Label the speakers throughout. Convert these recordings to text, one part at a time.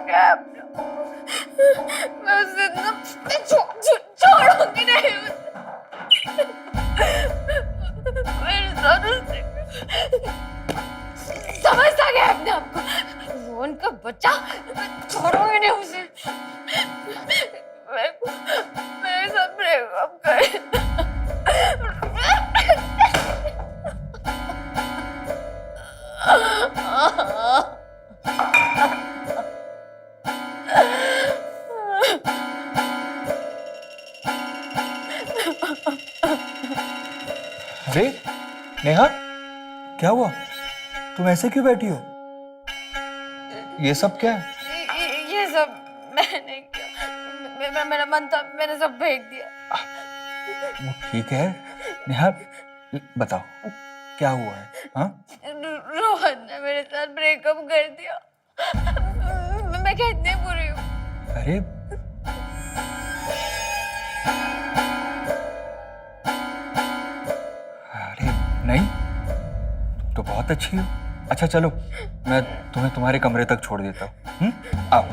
Speaker 1: गया है अपना। मैं उसे छोड़ूंगी नहीं मेरे साथ उसने समझता गया अपने आप को। वो उनका बच्चा, मैं छोड़ूंगी नहीं उसे। मेरे साथ ब्रेकअप कर।
Speaker 2: अरे नेहा, क्या हुआ? तुम ऐसे क्यों बैठी हो? ये सब क्या है?
Speaker 1: ये सब मैंने किया। मेरा मन था, मैंने सब फेंक दिया।
Speaker 2: वो ठीक है नेहा, बताओ क्या हुआ है? हाँ,
Speaker 1: रोहन ने मेरे साथ ब्रेकअप कर दिया। मैं कितनी बुरी हूँ।
Speaker 2: अरे अरे नहीं, तुम तो बहुत अच्छी हो। अच्छा चलो, मैं तुम्हें तुम्हारे कमरे तक छोड़ देता हूँ। आओ।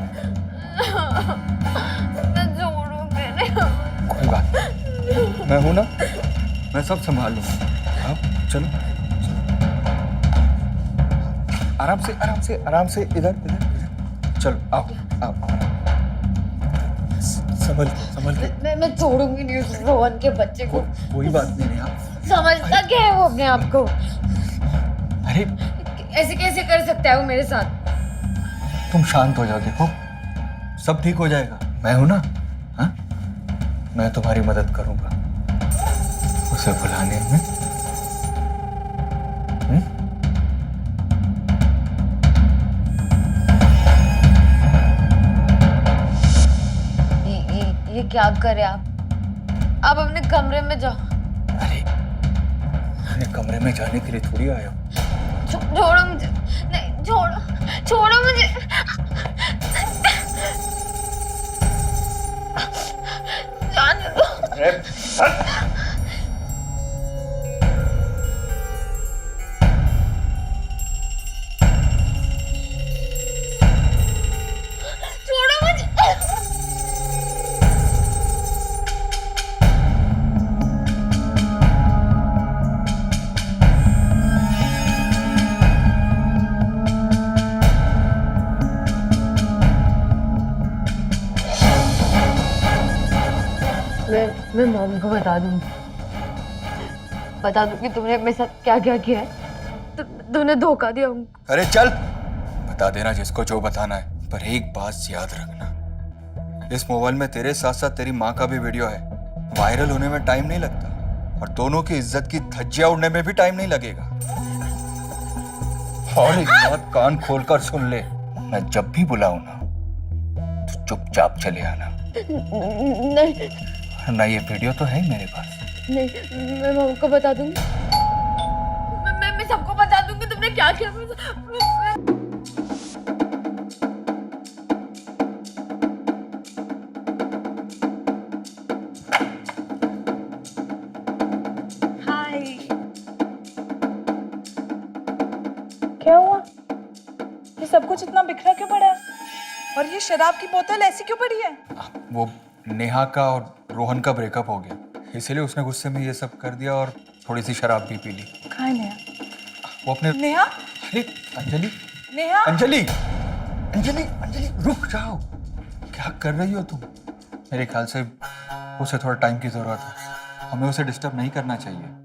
Speaker 1: मैं छोड़ूंगी नहीं।
Speaker 2: कोई बात नहीं, मैं हूं ना, मैं सब संभाल लूंगा। आओ चलो, आराम से आराम से आराम से, इधर इधर इधर चलो, आओ आओ, संभल संभल के।
Speaker 1: मैं छोड़ूंगी नहीं उस रोहन के बच्चे को।
Speaker 2: कोई बात नहीं नेहा।
Speaker 1: समझता क्या है वो अपने आप को?
Speaker 2: अरे
Speaker 1: ऐसे कैसे कर सकता है वो मेरे साथ?
Speaker 2: तुम शांत हो जाओ, देखो सब ठीक हो जाएगा। मैं हूं ना, हाँ? मैं तुम्हारी मदद करूंगा उसे बुलाने में।
Speaker 1: ये क्या करे आप अपने कमरे में जाओ।
Speaker 2: अरे अपने कमरे में जाने के लिए थोड़ी आया हूं।
Speaker 1: छोड़ो मुझे, नहीं छोड़ो मुझे। जाने दो। छोड़ो मुझे। मैं मॉम को बता दूंगी तुमने मेरे साथ क्या क्या किया है। तुमने धोखा दिया उनको।
Speaker 2: अरे चल, बता देना जिसको जो बताना है, पर एक बात याद रखना, इस मोबाइल में तेरे साथ साथ तेरी माँ का भी वीडियो है। वायरल होने में टाइम नहीं लगता और दोनों की इज्जत की धज्जियां उड़ने में भी टाइम नहीं लगेगा। और एक बात कान खोलकर सुन ले, मैं जब भी बुलाऊं ना तो चुपचाप चले आना।
Speaker 1: नहीं
Speaker 2: ना, ये वीडियो तो है ही मेरे पास।
Speaker 1: नहीं, मैं मॉम को बता दूंगी। मैं सबको बता दूंगी तुमने क्या किया। हाय।
Speaker 3: क्या हुआ? ये सब कुछ इतना बिखरा क्यों पड़ा है? और ये शराब की बोतल ऐसी क्यों पड़ी है?
Speaker 2: वो नेहा का और रोहन का ब्रेकअप हो गया, इसीलिए उसने गुस्से में ये सब कर दिया और थोड़ी सी शराब भी पी ली।
Speaker 3: कहाँ है नेहा?
Speaker 2: वो अपने
Speaker 3: नेहा?
Speaker 2: अरे अंजलि,
Speaker 3: नेहा?
Speaker 2: अंजलि, अंजलि, अंजलि, रुक जाओ। क्या कर रही हो तुम? मेरे ख्याल से उसे थोड़ा टाइम की जरूरत है, हमें उसे डिस्टर्ब नहीं करना चाहिए।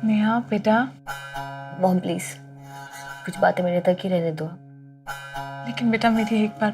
Speaker 3: नेहा बेटा,
Speaker 1: मॉम प्लीज कुछ बातें मेरे तक ही रहने दो।
Speaker 3: लेकिन बेटा मेरी एक बार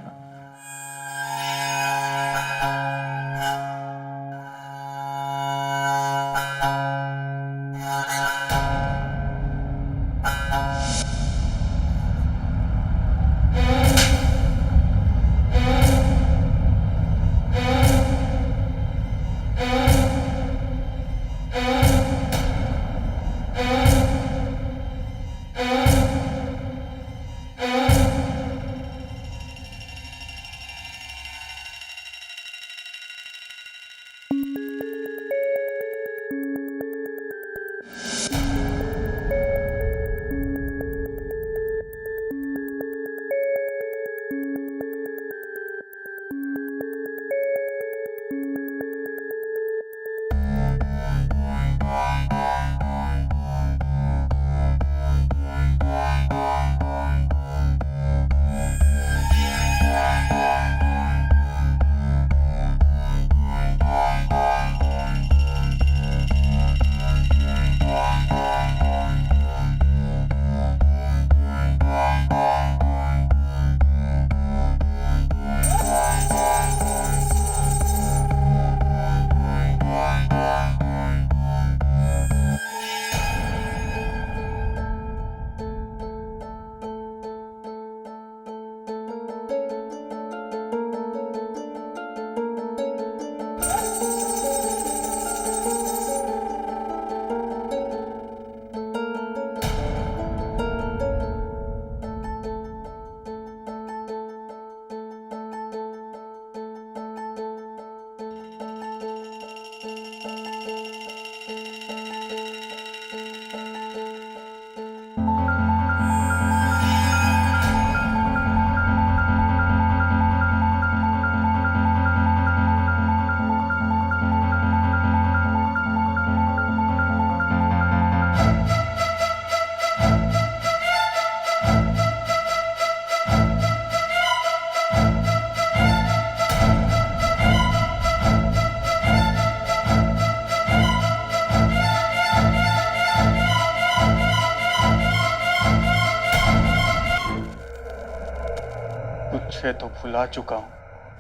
Speaker 4: तुझे तो भुला चुका हूं,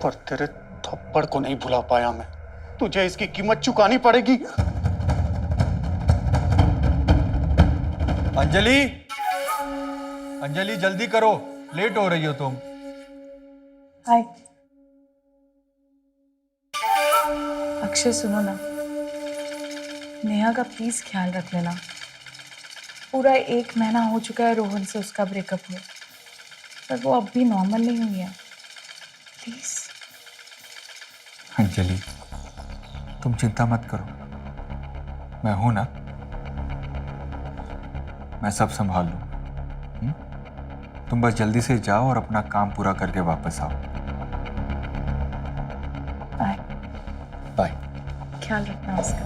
Speaker 4: पर तेरे थप्पड़ को नहीं भुला पाया मैं। तुझे इसकी कीमत चुकानी पड़ेगी।
Speaker 2: अंजलि, अंजलि जल्दी करो, लेट हो रही हो तुम।
Speaker 3: हाय अक्षय, सुनो ना, नेहा का प्लीज ख्याल रख लेना। पूरा 1 महीना हो चुका है रोहन से उसका ब्रेकअप हुआ, पर वो अब भी नॉर्मल नहीं हुई है। प्लीज।
Speaker 2: अंजलि, तुम चिंता मत करो, मैं हूं ना, मैं सब संभाल लूं। तुम बस जल्दी से जाओ और अपना काम पूरा करके वापस आओ।
Speaker 3: बाय।
Speaker 2: बाय।
Speaker 3: ख्याल रखना उसका।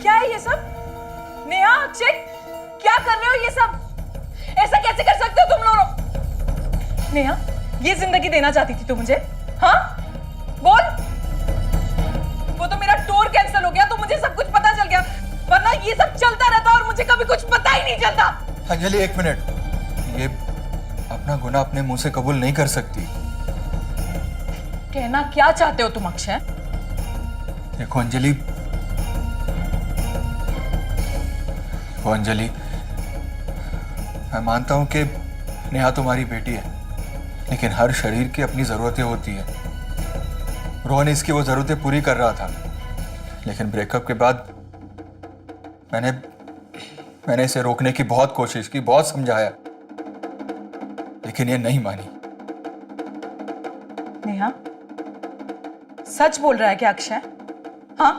Speaker 3: क्या है ये सब? नेहा, अक्षय, क्या कर रहे हो ये सब? ऐसा कैसे कर सकते हो तुम लोग? नेहा, ये जिंदगी देना चाहती थी तू मुझे? हाँ, बोल। वो तो मेरा टूर कैंसिल हो गया तो मुझे सब कुछ पता चल गया, वरना ये सब चलता रहता और मुझे कभी कुछ पता ही नहीं चलता।
Speaker 2: अंजलि 1 मिनट, ये अपना गुनाह अपने मुंह से कबूल नहीं कर सकती।
Speaker 3: कहना क्या चाहते हो तुम अक्षय?
Speaker 2: देखो अंजलि, अंजलि, मैं मानता हूं कि नेहा तुम्हारी बेटी है, लेकिन हर शरीर की अपनी जरूरतें होती है। रोहन इसकी वो जरूरतें पूरी कर रहा था, लेकिन ब्रेकअप के बाद मैंने इसे रोकने की बहुत कोशिश की, बहुत समझाया, लेकिन ये नहीं मानी।
Speaker 3: नेहा, सच बोल रहा है क्या अक्षय? हाँ,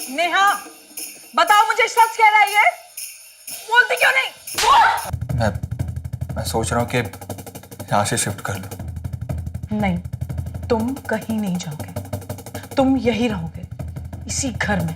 Speaker 3: नेहा, बताओ मुझे, सच कह रहा है ये? बोलती क्यों नहीं? बोल।
Speaker 2: मैं सोच रहा हूं कि यहां से शिफ्ट कर लूं।
Speaker 3: नहीं, तुम कहीं नहीं जाओगे, तुम यही रहोगे, इसी घर में।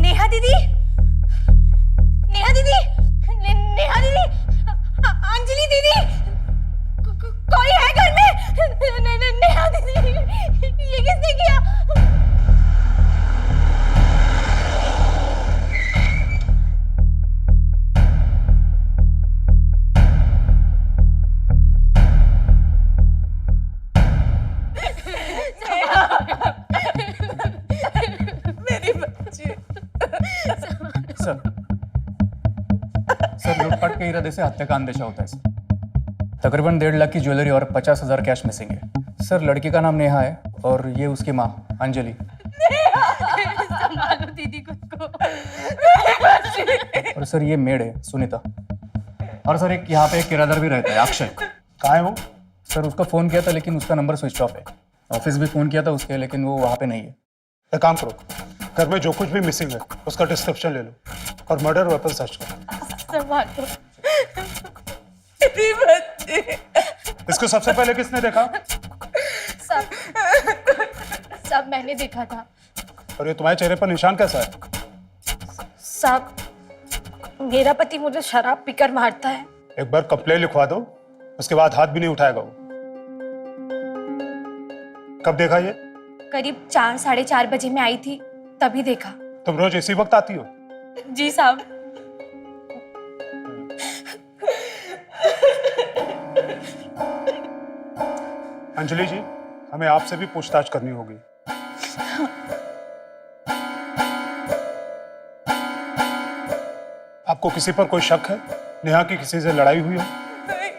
Speaker 1: नेहा दीदी, नेहा दीदी, नेहा दीदी, अंजलि दीदी, कोई है घर में? नेहा दीदी, ये किसने किया?
Speaker 3: मेरी बच्ची।
Speaker 4: सर लूटपाट के इरादे से हत्या का अंदेशा होता है सर। तकरीबन 1.5 लाख की ज्वेलरी और 50,000 कैश मिसिंग है।
Speaker 5: सर लड़की का नाम नेहा है और ये उसकी माँ अंजलि।
Speaker 1: संभालो दीदी खुद को।
Speaker 5: और सर ये मेड है सुनीता। और सर एक यहाँ पे एक किराएदार भी रहता है अक्षय।
Speaker 4: कहाँ है वो?
Speaker 5: सर उसका फ़ोन किया था लेकिन उसका नंबर स्विच ऑफ है। ऑफिस भी फ़ोन किया था उसके लेकिन वो वहाँ पे नहीं है।
Speaker 4: एक काम करो, घर में जो कुछ भी मिसिंग है उसका डिस्क्रिप्शन ले लो और मर्डर वेपन सर्च करो।
Speaker 1: संभालो।
Speaker 3: मेरी बच्ची।
Speaker 4: इसको सबसे पहले किसने देखा?
Speaker 1: सब मैंने देखा था।
Speaker 4: और ये तुम्हारे चेहरे पर निशान कैसा है?
Speaker 1: सब मेरा पति मुझे शराब पीकर मारता है।
Speaker 4: एक बार कंप्लेन लिखवा दो, उसके बाद हाथ भी नहीं उठाएगा वो। कब देखा ये?
Speaker 1: करीब 4-4:30 बजे मैं आई थी, तभी देखा।
Speaker 4: तुम रोज इसी वक्त आती हो?
Speaker 1: जी साहब।
Speaker 4: अंजलि जी, हमें आपसे भी पूछताछ करनी होगी। आपको किसी पर कोई शक है? नेहा की किसी से लड़ाई हुई हो?
Speaker 3: नहीं,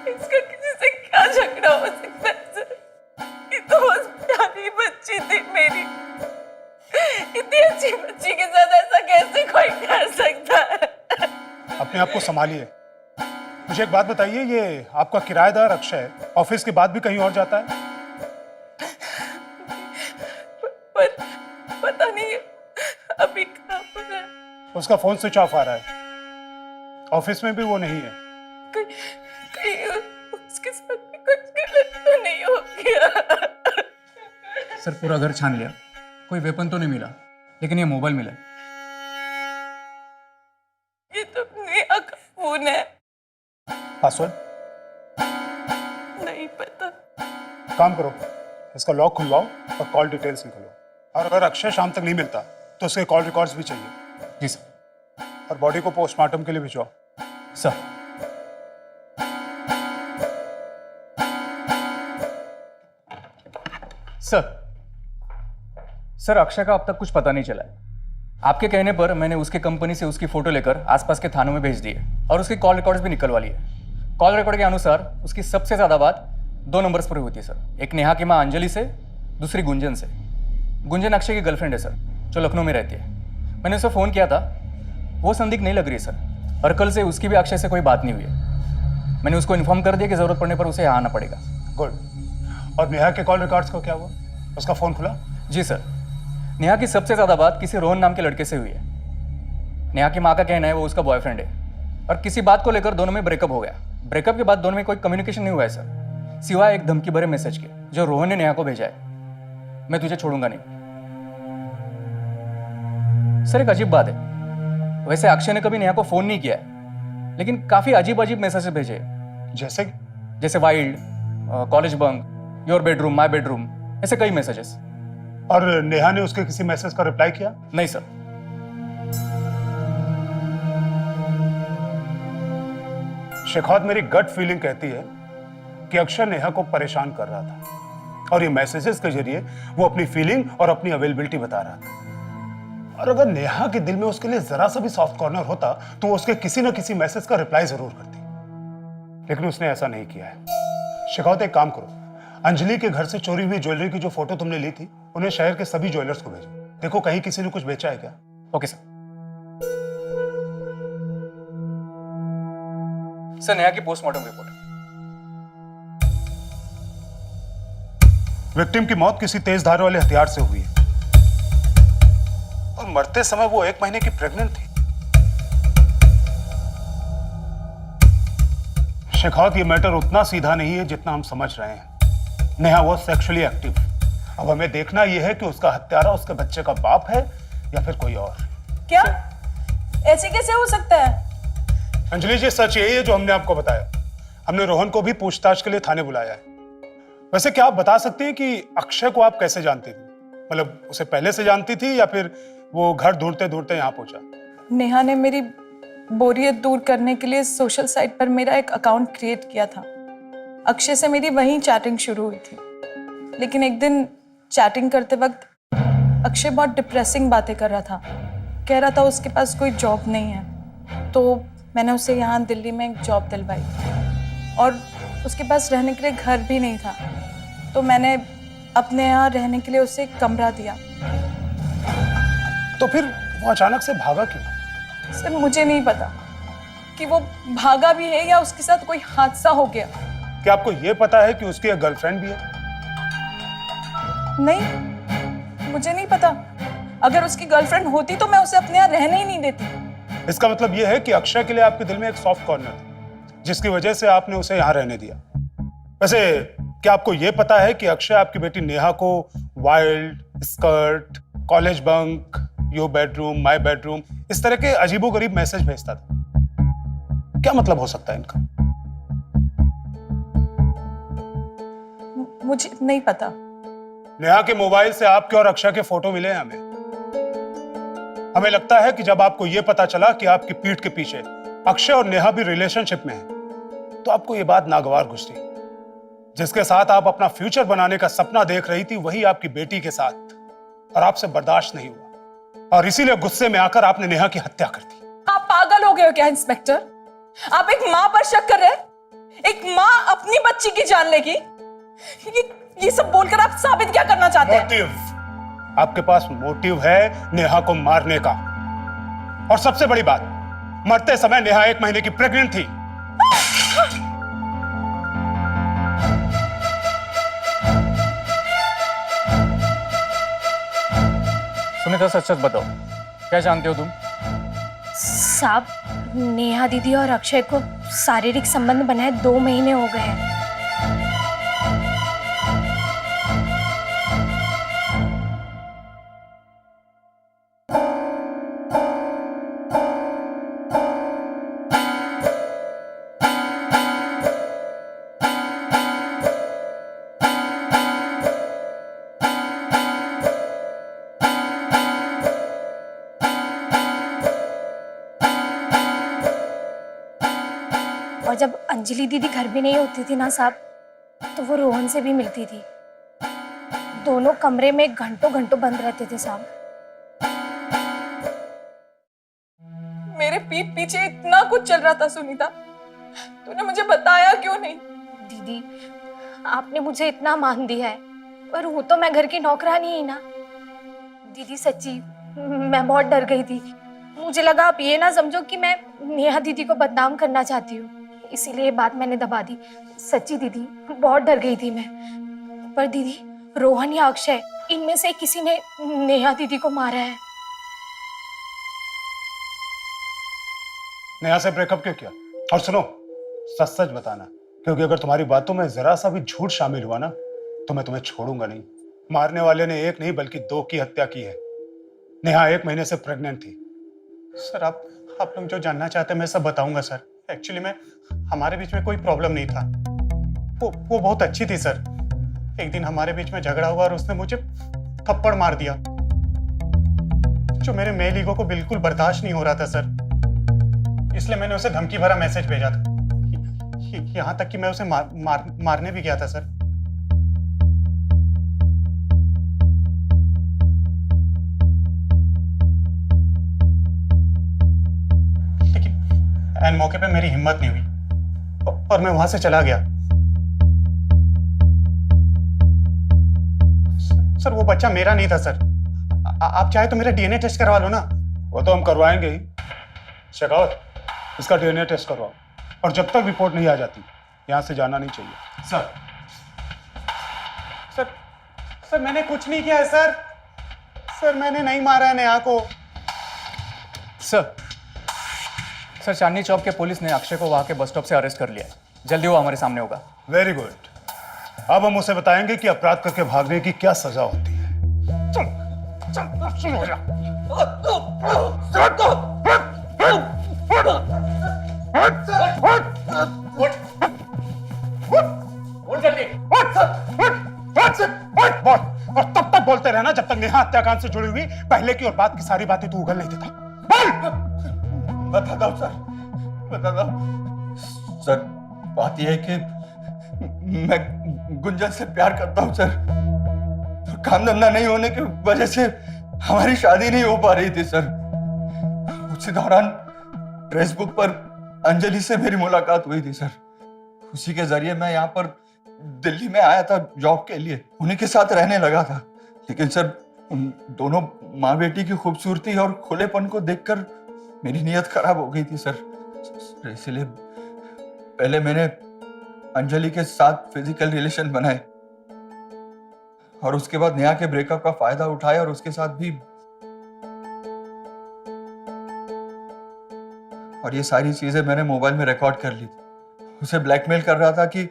Speaker 3: इसका किसी से क्या झगड़ा हो सकता है सर? ये तो बस प्यारी बच्ची थी मेरी। इतनी अच्छी बच्ची के साथ ऐसा कैसे कोई कर सकता है?
Speaker 4: अपने आप को संभालिए। मुझे एक बात बताइए, ये आपका किराएदार अक्षय ऑफिस के बाद भी कहीं और जाता है?
Speaker 3: पर पता नहीं अभी कहाँ पर है।
Speaker 4: उसका फोन स्विच ऑफ आ रहा है। ऑफिस में भी वो नहीं है।
Speaker 3: कहीं उसके साथ भी कुछ गलत तो नहीं हो गया?
Speaker 5: सर पूरा घर छान लिया, कोई वेपन तो नहीं मिला लेकिन ये मोबाइल मिला।
Speaker 3: ये तो नेहा का फोन है।
Speaker 4: पासवर्ड?
Speaker 3: नहीं पता।
Speaker 4: काम करो, इसका लॉक खुलवाओ और कॉल डिटेल्स निकालो। और अगर अक्षय शाम तक नहीं मिलता तो उसके कॉल रिकॉर्ड्स भी चाहिए।
Speaker 5: जी सर।
Speaker 4: और बॉडी को पोस्टमार्टम के लिए भिजवाओ।
Speaker 5: सर सर अक्षय का अब तक कुछ पता नहीं चला है। आपके कहने पर मैंने उसकी कंपनी से उसकी फोटो लेकर आसपास के थानों में भेज दिए और उसकी कॉल रिकॉर्ड्स भी निकलवा लिए। कॉल रिकॉर्ड के अनुसार उसकी सबसे ज़्यादा बात 2 नंबर्स पर हुई थी सर। एक नेहा की माँ अंजलि से, दूसरी गुंजन से। गुंजन अक्षय की गर्लफ्रेंड है सर, जो लखनऊ में रहती है। मैंने उसे फ़ोन किया था, वो संदिग्ध नहीं लग रही सर। और कल से उसकी भी अक्षय से कोई बात नहीं हुई है। मैंने उसको इन्फॉर्म कर दिया कि ज़रूरत पड़ने पर उसे यहाँ आना पड़ेगा।
Speaker 4: गुड। और नेहा के कॉल रिकॉर्ड्स का क्या हुआ? उसका फ़ोन खुला?
Speaker 5: जी सर। नेहा की सबसे ज़्यादा बात किसी रोहन नाम के लड़के से हुई है। नेहा की माँ का कहना है वो उसका बॉयफ्रेंड है और किसी बात को लेकर दोनों में ब्रेकअप हो गया। ब्रेकअप के बाद दोनों में कोई कम्युनिकेशन नहीं हुआ है सर, सिवाय एक धमकी भरे मैसेज के जो रोहन ने नेहा को भेजा है, मैं तुझे छोड़ूंगा नहीं। सर एक अजीब बात है, वैसे अक्षय ने कभी नेहा को फ़ोन नहीं किया है लेकिन काफ़ी अजीब अजीब मैसेज भेजे। जैसे wild, college bunk, your bedroom, my bedroom, ऐसे कई मैसेजेस।
Speaker 4: और नेहा ने उसके किसी मैसेज का रिप्लाई किया?
Speaker 5: नहीं सर।
Speaker 4: शेखौत, मेरी गट फीलिंग कहती है कि अक्षय नेहा को परेशान कर रहा था और ये मैसेजेस के जरिए वो अपनी फीलिंग और अपनी अवेलेबिलिटी बता रहा था। और अगर नेहा के दिल में उसके लिए जरा सा भी सॉफ्ट कॉर्नर होता तो वो उसके किसी न किसी मैसेज का रिप्लाई जरूर करती, लेकिन उसने ऐसा नहीं किया है। शेखौत, एक काम करो, अंजलि के घर से चोरी हुई ज्वेलरी की जो फोटो तुमने ली थी उन्हें शहर के सभी ज्वेलर्स को भेजो। देखो कहीं किसी ने कुछ बेचा है क्या।
Speaker 5: Okay sir. सर नेहा की पोस्टमार्टम रिपोर्ट।
Speaker 4: विक्टिम की मौत किसी तेज धार वाले हथियार से हुई है और मरते समय वो 1 महीने की प्रेग्नेंट थी। शेखौत, ये मैटर उतना सीधा नहीं है जितना हम समझ रहे हैं। नेहा वो सेक्सुअली एक्टिव। अब हमें देखना यह है कि उसका हत्यारा उसके बच्चे का बाप है या फिर कोई और।
Speaker 3: क्या? ऐसे कैसे हो सकता है?
Speaker 4: अंजलि जी, सच यही है जो हमने आपको बताया। हमने रोहन को भी पूछताछ के लिए थाने बुलाया है। वैसे क्या आप बता सकते हैं कि अक्षय को आप कैसे जानती थी? मतलब उसे पहले से जानती थी या फिर वो घर ढूंढते ढूंढते यहाँ पहुंचा?
Speaker 3: नेहा ने मेरी बोरियत दूर करने के लिए सोशल साइट पर मेरा एक अकाउंट क्रिएट किया था। अक्षय से मेरी वहीं चैटिंग शुरू हुई थी, लेकिन एक दिन चैटिंग करते वक्त अक्षय बहुत डिप्रेसिंग बातें कर रहा था। कह रहा था उसके पास कोई जॉब नहीं है, तो मैंने उसे यहाँ दिल्ली में एक जॉब दिलवाई और उसके पास रहने के लिए घर भी नहीं था, तो मैंने अपने यहाँ रहने के लिए उसे एक कमरा दिया।
Speaker 4: तो फिर वो अचानक से भागा क्यों?
Speaker 3: सर मुझे नहीं पता कि वो भागा भी है या उसके साथ कोई हादसा हो गया।
Speaker 4: क्या आपको ये पता है कि उसकी एक गर्लफ्रेंड भी है?
Speaker 3: नहीं, मुझे नहीं पता। अगर उसकी गर्लफ्रेंड होती तो मैं उसे अपने यहाँ रहने ही नहीं देती।
Speaker 4: इसका मतलब ये है कि अक्षय के लिए आपके दिल में एक सॉफ्ट कॉर्नर था, जिसकी वजह से आपने उसे यहाँ रहने दिया। वैसे क्या आपको ये पता है कि अक्षय आपकी बेटी नेहा को wild, skirt, college bunk, your bedroom, my bedroom, इस तरह के अजीबोगरीब मैसेज भेजता था? क्या मतलब हो सकता है इनका?
Speaker 3: मुझे नहीं पता।
Speaker 4: नेहा के मोबाइल से आपके और अक्षय के फोटो मिले हैं हमें। हमें लगता है कि जब आपको यह पता चला कि आपकी पीठ के पीछे अक्षय और नेहा भी रिलेशनशिप में हैं, तो आपको यह बात नागवार गुजरी। जिसके साथ आप अपना फ्यूचर बनाने का सपना देख रही थी, वही आपकी बेटी के साथ, और आपसे बर्दाश्त नहीं हुआ, और इसीलिए गुस्से में आकर आपने नेहा की हत्या कर दी।
Speaker 3: आप पागल हो गए हो क्या इंस्पेक्टर? आप एक माँ पर शक कर रहे हैं? एक माँ अपनी बच्ची की जान लेगी? ये सब बोलकर आप साबित क्या करना चाहते हैं?
Speaker 4: मोटिव। आपके पास मोटिव है नेहा को मारने का। और सबसे बड़ी बात, मरते समय नेहा 1 महीने की प्रेग्नेंट थी।
Speaker 5: सुनीता, सच सच बताओ, क्या जानते हो तुम?
Speaker 1: साहब, नेहा दीदी और अक्षय को शारीरिक संबंध बनाए 2 महीने हो गए हैं। और जब अंजलि दीदी घर भी नहीं होती थी ना साहब, तो वो रोहन से भी मिलती थी। दोनों कमरे में घंटों घंटों बंद रहते थे साहब।
Speaker 3: मेरे पीठ पीछे इतना कुछ चल रहा था सुनीता, तूने मुझे बताया क्यों नहीं?
Speaker 1: दीदी, आपने मुझे इतना मान दिया है, पर हूँ तो मैं घर की नौकरानी ही ना। दीदी सच्ची, मैं बहुत डर गई थी। मुझे लगा आप ये ना समझो कि मैं नेहा दीदी को बदनाम करना चाहती हूँ, इसीलिए ये बात मैंने दबा दी। सच्ची दीदी, बहुत डर गई थी मैं। पर दीदी, रोहन या अक्षय, इनमें से किसी ने नेहा दीदी को मारा है।
Speaker 4: नेहा से ब्रेकअप क्यों किया? और सुनो, सच सच बताना, क्योंकि अगर तुम्हारी बातों में जरा सा भी झूठ शामिल हुआ ना, तो मैं तुम्हें छोड़ूंगा नहीं। मारने वाले ने 1 नहीं बल्कि 2 की हत्या की है। नेहा 1 महीने से प्रेग्नेंट थी।
Speaker 6: सर, आप लोग जो जानना चाहते हैं मैं सब बताऊंगा सर। एक्चुअली में हमारे बीच में कोई प्रॉब्लम नहीं था। वो बहुत अच्छी थी सर। एक दिन हमारे बीच में झगड़ा हुआ और उसने मुझे थप्पड़ मार दिया, जो मेरे मेल ईगो को बिल्कुल बर्दाश्त नहीं हो रहा था सर। इसलिए मैंने उसे धमकी भरा मैसेज भेजा था। यहाँ तक कि मैं उसे मारने भी गया था सर। एंड मौके पे मेरी हिम्मत नहीं हुई और मैं वहां से चला गया। सर, वो बच्चा मेरा नहीं था सर। आप चाहे तो मेरा डीएनए टेस्ट करवा लो ना।
Speaker 4: वो तो हम करवाएंगे ही। शेखावत, इसका डीएनए टेस्ट करवाओ, और जब तक रिपोर्ट नहीं आ जाती यहां से जाना नहीं चाहिए।
Speaker 6: सर मैंने कुछ नहीं किया है सर। सर, मैंने नहीं मारा है नेहा को।
Speaker 5: सर, चांदनी चौक के पुलिस ने अक्षय को वहां के बस स्टॉप से अरेस्ट कर लिया है। जल्दी वो हमारे सामने होगा।
Speaker 4: Very good. अब हम उसे बताएंगे कि अपराध करके भागने की क्या सजा होती है। चल हो जा। और तब तक बोलते रहना जब तक नेहा हत्याकांड से जुड़ी हुई पहले की और बाद की सारी बातें तू उगल नहीं देता। बोल।
Speaker 2: बताता हूँ सर, बताता हूँ सर। बात यह है कि मैं गुंजन से प्यार करता हूँ सर। काम धंधा नहीं होने की वजह से हमारी शादी नहीं हो पा रही थी सर। उसी दौरान फेसबुक पर अंजलि से मेरी मुलाकात हुई थी सर। उसी के जरिए मैं यहाँ पर दिल्ली में आया था जॉब के लिए, उन्हीं के साथ रहने लगा था। लेकिन सर उन दोनों माँ बेटी की खूबसूरती और खुलेपन को देखकर मेरी नीयत खराब हो गई थी सर। इसलिए पहले मैंने अंजलि के साथ फिजिकल रिलेशन बनाए और उसके बाद नेहा के ब्रेकअप का फायदा उठाया और उसके साथ भी, और ये सारी चीजें मैंने मोबाइल में रिकॉर्ड कर ली थी। उसे ब्लैकमेल कर रहा था कि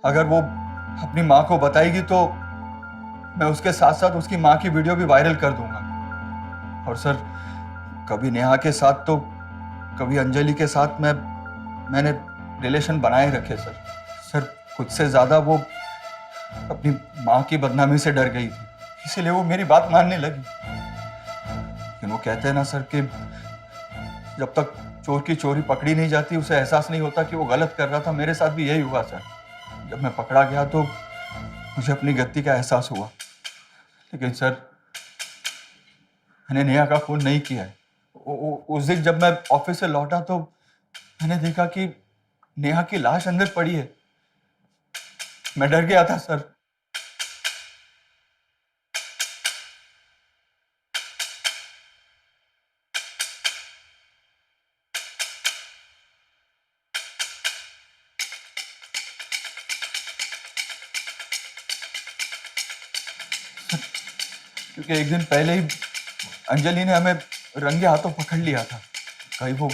Speaker 2: अगर वो अपनी माँ को बताएगी तो मैं उसके साथ साथ उसकी माँ की वीडियो भी वायरल कर दूंगा। और सर कभी नेहा के साथ तो कभी अंजलि के साथ मैंने रिलेशन बनाए रखे सर। सर खुद से ज्यादा वो अपनी माँ की बदनामी से डर गई थी, इसीलिए वो मेरी बात मानने लगी। लेकिन वो कहते हैं ना सर कि जब तक चोर की चोरी पकड़ी नहीं जाती उसे एहसास नहीं होता कि वो गलत कर रहा था। मेरे साथ भी यही हुआ सर। जब मैं पकड़ा गया तो मुझे अपनी गलती का एहसास हुआ। लेकिन सर मैंने नेहा का खून नहीं किया है। उस दिन जब मैं ऑफिस से लौटा तो मैंने देखा कि नेहा की लाश अंदर पड़ी है। मैं डर गया था सर। क्योंकि एक दिन पहले ही अंजलि ने हमें रंगे हाथों पकड़ लिया था। कहीं वो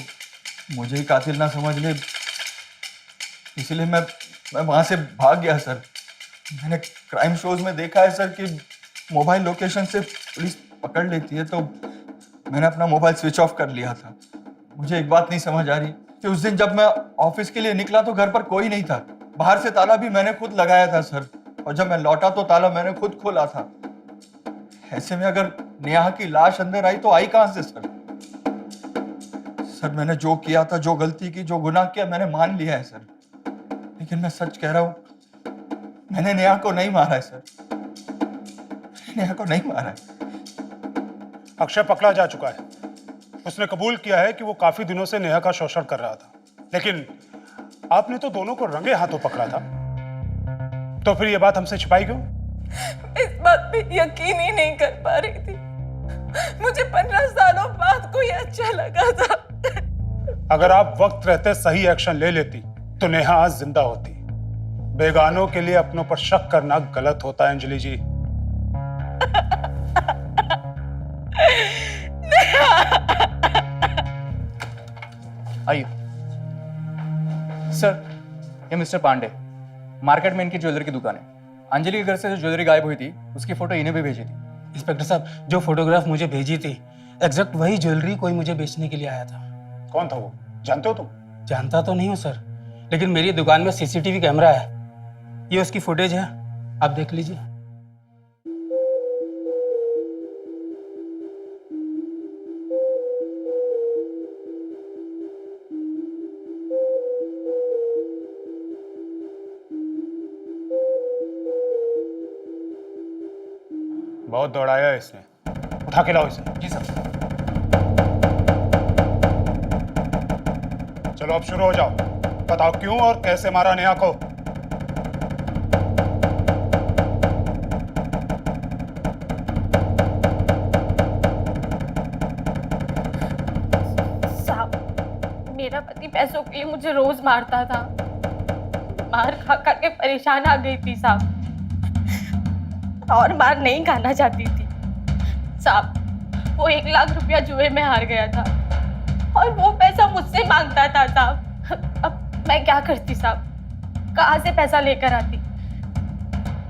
Speaker 2: मुझे ही कातिल ना समझ ले, इसलिए मैं वहां से भाग गया सर। मैंने क्राइम शोज में देखा है सर कि मोबाइल लोकेशन से पुलिस पकड़ लेती है, तो मैंने अपना मोबाइल स्विच ऑफ कर लिया था। मुझे एक बात नहीं समझ आ रही कि उस दिन जब मैं ऑफिस के लिए निकला तो घर पर कोई नहीं था। बाहर से ताला भी मैंने खुद लगाया था सर, और जब मैं लौटा तो ताला मैंने खुद खोला था। ऐसे में अगर नेहा की लाश अंदर आई तो आई कहां से सर? सर मैंने जो किया था, जो गलती की, जो गुनाह किया, मैंने मान लिया है सर। लेकिन मैं सच कह रहा हूं, मैंने नेहा को नहीं मारा है सर। नेहा को नहीं मारा है।
Speaker 4: अक्षय पकड़ा जा चुका है। उसने कबूल किया है कि वो काफी दिनों से नेहा का शोषण कर रहा था, लेकिन आपने तो दोनों को रंगे हाथों पकड़ा था, तो फिर ये बात हमसे छिपाई क्यों?
Speaker 3: इस बात पे यकीन ही नहीं कर पा रही थी। मुझे 15 सालों बाद कोई अच्छा लगा था।
Speaker 4: अगर आप वक्त रहते सही एक्शन ले लेती तो नेहा आज जिंदा होती। बेगानों के लिए अपनों पर शक करना गलत होता है अंजलि जी।
Speaker 5: आइए सर, ये मिस्टर पांडे, मार्केट में इनकी ज्वेलरी की दुकान है। अंजलि के घर से जो ज्वेलरी गायब हुई थी उसकी फोटो इन्हें भी भेजी थी।
Speaker 7: इंस्पेक्टर साहब, जो फोटोग्राफ मुझे भेजी थी, एग्जैक्ट वही ज्वेलरी कोई मुझे बेचने के लिए आया था।
Speaker 4: कौन था वो, जानते हो तुम?
Speaker 7: जानता तो नहीं हूँ सर, लेकिन मेरी दुकान में सीसीटीवी कैमरा है, ये उसकी फुटेज है, आप देख लीजिए।
Speaker 4: बहुत दौड़ाया है इसने, उठा के लाओ इसे।
Speaker 5: जी सर।
Speaker 4: चलो अब शुरू हो जाओ, बताओ क्यों और कैसे मारा नेहा को।
Speaker 1: साहब, मेरा पति पैसों के लिए मुझे रोज मारता था। मार खा खा के परेशान आ गई थी साहब, और मार नहीं खाना चाहती थी साहब। वो 1 लाख रुपया जुए में हार गया था और वो पैसा मुझसे मांगता था साहब। अब मैं क्या करती साहब, कहाँ से पैसा लेकर आती?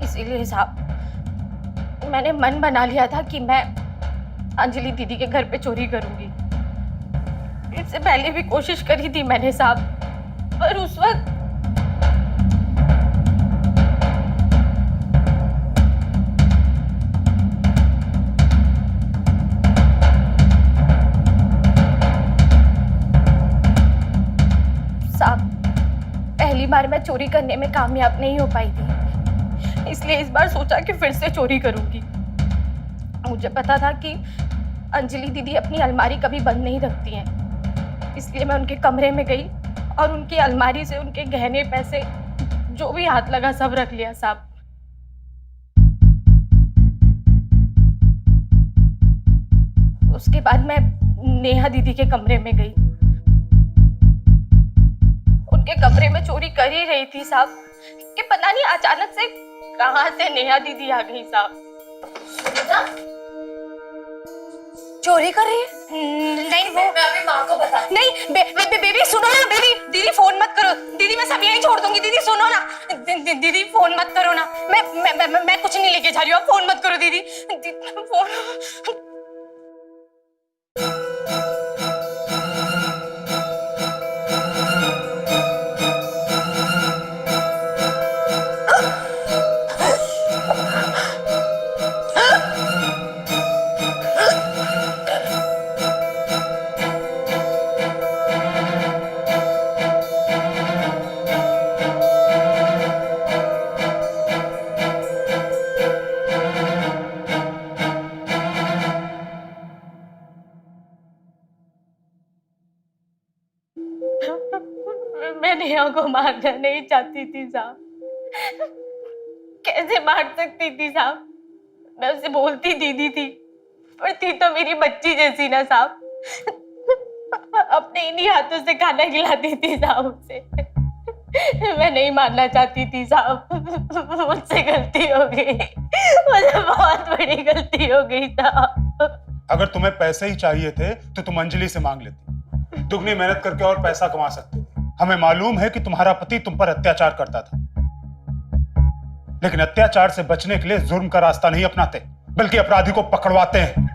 Speaker 1: इसीलिए साहब मैंने मन बना लिया था कि मैं अंजलि दीदी के घर पे चोरी करूंगी। इससे पहले भी कोशिश करी थी मैंने साहब, पर उस वक्त पहली बार मैं चोरी करने में कामयाब नहीं हो पाई थी, इसलिए इस बार सोचा कि फिर से चोरी करूंगी। मुझे पता था कि अंजलि दीदी अपनी अलमारी कभी बंद नहीं रखती हैं, इसलिए मैं उनके कमरे में गई और उनकी अलमारी से उनके गहने पैसे जो भी हाथ लगा सब रख लिया साहब। उसके बाद मैं नेहा दीदी के कमरे में गई। उनके कमरे में चोरी कर ही रही थी साहब कि पता नहीं अचानक से कहां से नेहा दीदी आ गई साहब।
Speaker 3: चोरी कर रही है?
Speaker 1: नहीं वो मैं अभी माँ को बता नहीं बेबी सुनो ना बेबी। दीदी फोन मत करो दीदी, मैं सब यहीं छोड़ दूंगी। दीदी सुनो ना दीदी फोन मत करो ना। मैं कुछ नहीं लेके जा रही हूँ, आप फोन मत करो दीदी। फोन मैं नेहा को मारना नहीं चाहती थी साहब। कैसे मार सकती थी साहब? मैं उसे बोलती दीदी थी, पर थी तो मेरी बच्ची जैसी ना साहब। अपने इन्हीं हाथों से खाना खिलाती थी साहब उसे। मैं नहीं मारना चाहती थी साहब, मुझसे गलती हो गई, मुझे बहुत बड़ी गलती हो गई साहब।
Speaker 4: अगर तुम्हें पैसे ही चाहिए थे तो तुम अंजलि से मांग लेती, दुगनी मेहनत करके और पैसा कमा सकती थी। हमें मालूम है कि तुम्हारा पति तुम पर अत्याचार करता था, लेकिन अत्याचार से बचने के लिए जुर्म का रास्ता नहीं अपनाते, बल्कि अपराधी को पकड़वाते हैं।